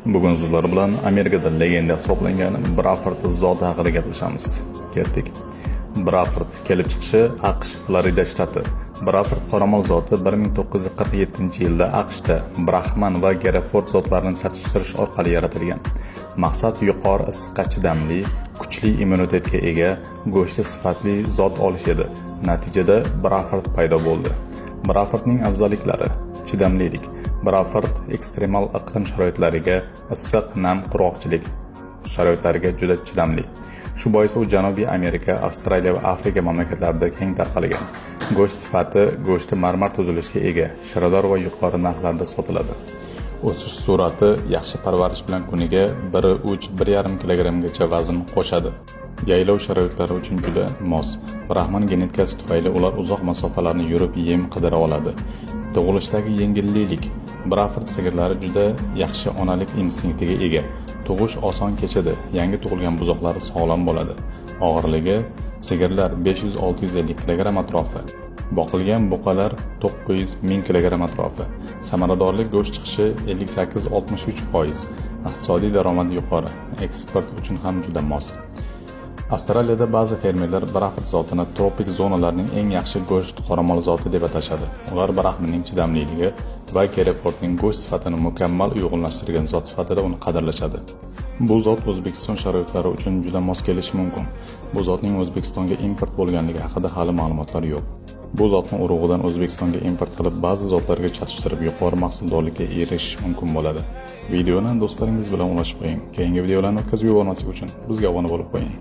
Bugun sizlar bilan Amerikada legenda hisoblangan Braford zoti haqida gaplashamiz. Ketdik. Braford kelib chiqishi AQSh Florida shtati. Braford qoramol zoti 1947-yilda AQShda Brahman va Gereford zotlarini chatishtirish orqali yaratilgan. Maqsad yuqori issiqqa chidamli, kuchli immunitetga ega, go'shti sifatli zot olish edi. Natijada Braford paydo bo'ldi. Brafordning afzalliklari: chidamlilik. Braford ekstremal iqlim sharoitlariga, issiq, nam, qurg'oqchilik sharoitlariga juda chidamli. Shu bois u Janubiy Amerika, Avstraliya va Afrika mamlakatlarida keng tarqalgan. Go'sht sifati: go'shti marmar tuzilishiga ega, shirador va yuqori narxlarda sotiladi. O'sish sur'ati: yaxshi parvarish bilan kuniga 1,5-1,5 kilogrammgacha vazn qo'shadi. Yaylov sharoitlari uchun juda mos. Brahman genetikasi tufayli ular uzoq masofalarni yurib yem qidira oladi. Tug'ilishdagi yengillik. Braford sigirlari juda yaxshi onalik instinktiga ega. Tug'ish oson kechadi. Yangi tug'ilgan buzoqlar sog'lom bo'ladi. Og'irligi: sigirlar 500-650 kg atrofi. Boqilgan buqalar 900-1000 kg atrofi. Samaradorlik: go'sht chiqishi 58-63%. Iqtisodiy daromadi yuqori. Eksport uchun ham juda mos. Avstraliyada ba'zi fermerlar Braford zotini tropik zonalarning eng yaxshi go'sht qoramol zoti deb atashadi. Ular Brahmanning chidamliligi va Gerefordning go'sht sifatini mukammal uyg'unlashtirgan zot sifatida uni qadrlashadi. Bu zot O'zbekiston sharoitlari uchun juda mos kelishi mumkin. Bu zotning O'zbekistonga import bo'lganligi haqida hali ma'lumotlar yo'q. Bu zotning urug'idan O'zbekistonga import qilib, ba'zi zotlarga chatishtirib yuqori mahsuldorlikka erishish mumkin bo'ladi. Videoni do'stlaringiz bilan ulashib qo'ying. Keyingi videolarni o'tkazib yubormaslik uchun bizga obuna bo'lib qo'ying.